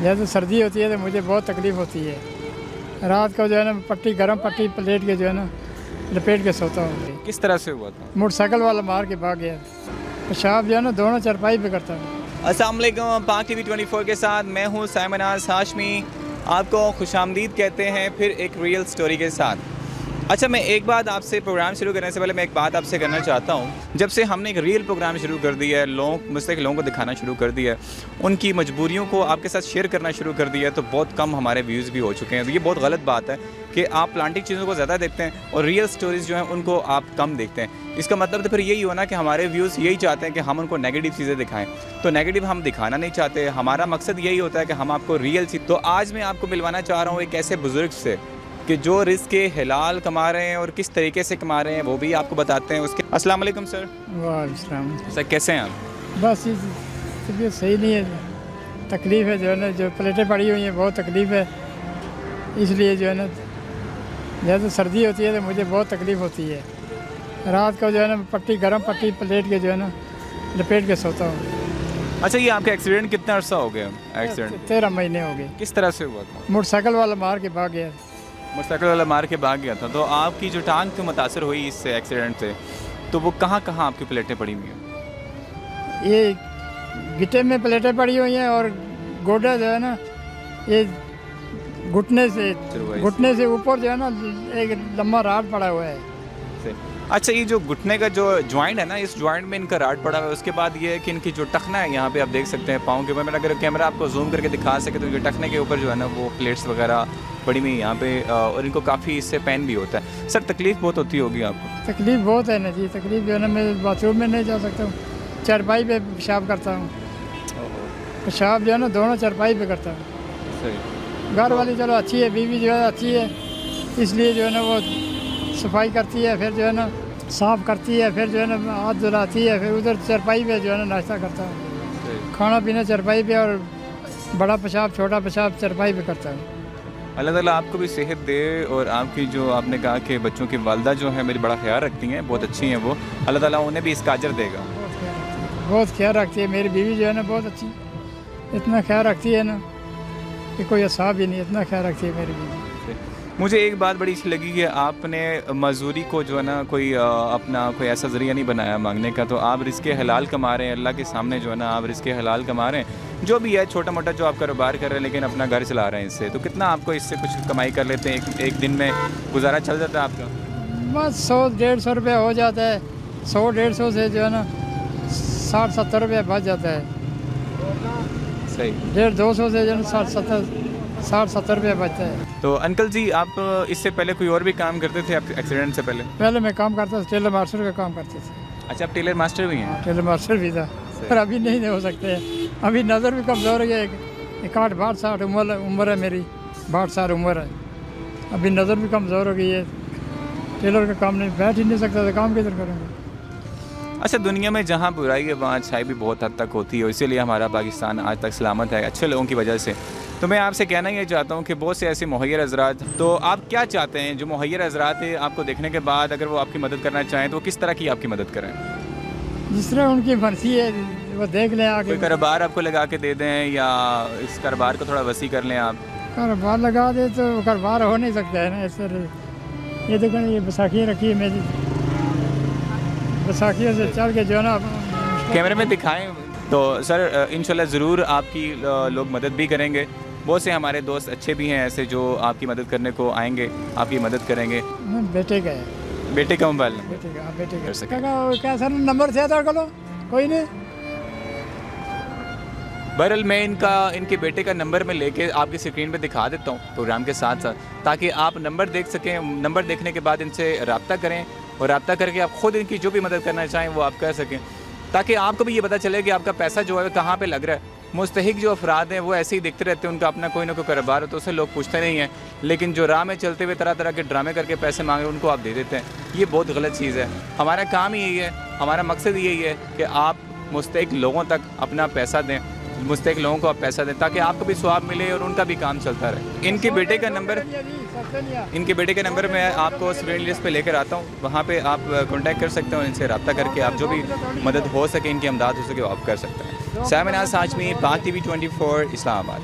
जैसे सर्दी होती है तो मुझे बहुत तकलीफ़ होती है। रात को जो है ना पट्टी गर्म पट्टी प्लेट के जो है ना लपेट के सोता हूँ। किस तरह से हुआ था? मोटरसाइकिल वाला मार के भाग गया। पेशाब जो है ना दोनों चारपाई पे करता हूँ। अस्सलाम वालेकुम, पाक टीवी 24 के साथ मैं हूँ साइमनाज हाशमी। आपको खुशामदीद कहते हैं फिर एक रियल स्टोरी के साथ। अच्छा, मैं एक बात आपसे प्रोग्राम शुरू करने से पहले मैं एक बात आपसे करना चाहता हूँ। जब से हमने एक रियल प्रोग्राम शुरू कर दिया है, मुस्तक़िल लोगों को दिखाना शुरू कर दिया है, उनकी मजबूरियों को आपके साथ शेयर करना शुरू कर दिया है, तो बहुत कम हमारे व्यूज़ भी हो चुके हैं। तो ये बहुत गलत बात है कि आप प्लांटिक चीज़ों को ज़्यादा देखते हैं और रियल स्टोरीज़ जो हैं उनको आप कम देखते हैं। इसका मतलब तो फिर यही होना कि हमारे व्यूज़ यही चाहते हैं कि हम उनको नेगेटिव चीज़ें दिखाएं, तो नेगेटिव हम दिखाना नहीं चाहते। हमारा मकसद यही होता है कि हम आपको रियल चीज़। तो आज मैं आपको मिलवाना चाह रहा हूँ एक ऐसे बुज़ुर्ग से कि जो रिस्क के हलाल कमा रहे हैं और किस तरीके से कमा रहे हैं वो भी आपको बताते हैं उसके। अस्सलाम वालेकुम सर। वाह सर कैसे हैं आप? बस ये तबीयत सही नहीं है, तकलीफ़ है जो है ना, जो प्लेटें पड़ी हुई हैं बहुत तकलीफ़ है। इसलिए जो है ना जैसे सर्दी होती है तो मुझे बहुत तकलीफ़ होती है। रात को जो है ना पट्टी गर्म पट्टी प्लेट के जो है ना लपेट के सोता हूँ। अच्छा, ये आपका एक्सीडेंट कितना अर्सा हो गया? एक्सीडेंट 13 महीने हो गए। किस तरह से हुआ था? मोटरसाइकिल वाला मार के भाग गया। मोटरसाइकिल वाला मार के भाग गया था। तो आपकी जो टांग तो मुतासर हुई इससे एक्सीडेंट से, तो वो कहाँ कहाँ आपकी प्लेटें पड़ी हुई हैं? ये गिट्टे में प्लेटें पड़ी हुई हैं और गोडा जो है ना ये घुटने से ऊपर जो है ना एक लंबा राड पड़ा हुआ है। अच्छा, ये जो घुटने का जो जॉइंट है ना, इस जॉइंट में इनका राड पड़ा हुआ है। उसके बाद ये है कि इनकी जो टखना है, यहाँ पे आप देख सकते हैं पाँव के ऊपर। मैं अगर कैमरा आपको जूम करके दिखा सके तो ये टखने के ऊपर जो है ना वो प्लेट्स वगैरह पड़ी हुई यहाँ पे, और इनको काफ़ी इससे पेन भी होता है। सर तकलीफ़ बहुत होती होगी आपको? तकलीफ़ बहुत है ना जी, तकलीफ़ जो है ना मैं बाथरूम में नहीं जा सकता हूँ, चारपाई पे पेशाब करता हूँ। पेशाब जो है ना दोनों चारपाई पे करता हूँ। सही। घर वाली चलो अच्छी है, बीवी जो है अच्छी है, इसलिए जो है ना वो सफाई करती है, फिर जो है ना साफ़ करती है, फिर जो है ना हाथ धुलाती है, फिर उधर चारपाई पे जो है ना नाश्ता करता हूँ। खाना पीना चारपाई पे और बड़ा पेशाब छोटा पेशाब चारपाई पे करता हूँ। अल्लाह ताला आपको भी सेहत दे। और आपकी जो आपने कहा कि बच्चों की वालदा जो है मेरी बड़ा ख्याल रखती हैं, बहुत अच्छी हैं वो, अल्लाह ताला उन्हें भी इसका अजर देगा। बहुत ख्याल रखती है मेरी बीवी जो है ना, बहुत अच्छी, इतना ख्याल रखती है ना कि कोई हिसाब ही नहीं, इतना ख्याल रखती है मेरी बीवी। मुझे एक बात बड़ी अच्छी लगी कि आपने मजदूरी को जो है ना कोई अपना कोई ऐसा ज़रिया नहीं बनाया मांगने का। तो आप रिज़्क़े हलाल कमा रहे हैं, अल्लाह के सामने जो है ना आप रिज़्क़े हलाल कमा रहे हैं। जो भी है छोटा मोटा जो आप कारोबार कर रहे हैं, लेकिन अपना घर चला रहे हैं इससे। तो कितना आपको इससे कुछ कमाई कर लेते हैं? एक दिन में गुजारा चल जाता है आपका? बस 100-150 रुपया हो जाता है। 100-150 से जो है ना 60-70 रुपया बच जाता है। सही। 150-200 से जो है 60-70 रुपया बचता है। तो अंकल जी, आप इससे पहले कोई और भी काम करते थे एक्सीडेंट से पहले? पहले मैं काम करता था, टेलर मास्टर का काम करते थे। अच्छा, आप टेलर मास्टर भी हैं? टेलर मास्टर भी था, पर अभी नहीं हो सकते हैं। अभी नज़र भी कमज़ोर है। 61-62 उम्र है मेरी, 62 उम्र है। अभी नज़र भी कमज़ोर हो गई है। टेलर का काम नहीं, बैठ ही नहीं सकता था, काम किधर करेंगे। अच्छा, दुनिया में जहाँ बुराई है वहाँ अच्छाई भी बहुत हद तक होती है, इसीलिए हमारा पाकिस्तान आज तक सलामत है अच्छे लोगों की वजह से। तो मैं आपसे कहना ये चाहता हूँ कि बहुत से ऐसे मुहैयर हज़रात, तो आप क्या चाहते हैं जो मुहैयर हज़रात है आपको देखने के बाद अगर वो आपकी मदद करना चाहें तो किस तरह की आपकी मदद करें? जिस तरह उनकी मर्जी है वो देख लें आगे। कोई कारोबार आपको लगा के दे दें या इस कारोबार को थोड़ा वसी कर लें आप? कारोबार लगा दे तो कारोबार हो नहीं सकता है ना इस तरह। ये देखो ये बैसाखियाँ रखी है मेरी, बैसाखियों से चल के जो है ना कैमरे में दिखाएं। तो सर इंशाल्लाह ज़रूर आपकी लोग मदद भी करेंगे। बहुत से हमारे दोस्त अच्छे भी हैं ऐसे जो आपकी मदद करने को आएंगे, आपकी मदद करेंगे। बेटे का है। बेटे का मोबाइल? बेटे का क्या सर नंबर से कर लो, कोई नहीं। बहरहाल मैं इनके बेटे का नंबर में लेके आपकी स्क्रीन पे दिखा देता हूँ प्रोग्राम के साथ साथ, ताकि आप नंबर देख सकें। नंबर देखने के बाद इनसे रब्ता करें और रब्ता करके आप ख़ुद इनकी जो भी मदद करना चाहें वो आप कर सकें, ताकि आपको भी ये पता चले कि आपका पैसा जो है कहाँ पे लग रहा है। मुस्तहिक जो अफराद हैं वो ऐसे ही दिखते रहते हैं, उनका अपना कोई ना कोई कारोबार हो तो उससे लोग पूछते नहीं हैं, लेकिन जो राह में चलते हुए तरह तरह के ड्रामे करके पैसे मांगे उनको आप दे देते हैं। ये बहुत गलत चीज़ है। हमारा काम ही यही है, हमारा मकसद यही है कि आप मुस्तहिक लोगों तक अपना पैसा दें, मुस्तहिक लोगों को आप पैसा दें, ताकि आपको भी स्वाब मिले और उनका भी काम चलता रहे। इनके बेटे का नंबर मैं आपको स्क्रीन लिस्ट पे लेकर आता हूँ, वहाँ पे आप कांटेक्ट कर सकते हो, इनसे रब्ता करके आप जो भी मदद हो सके, इनकी इमदाद हो सके वो आप कर सकते हैं। साइमनाज हाशमी, पाक टीवी 24, इस्लामाबाद।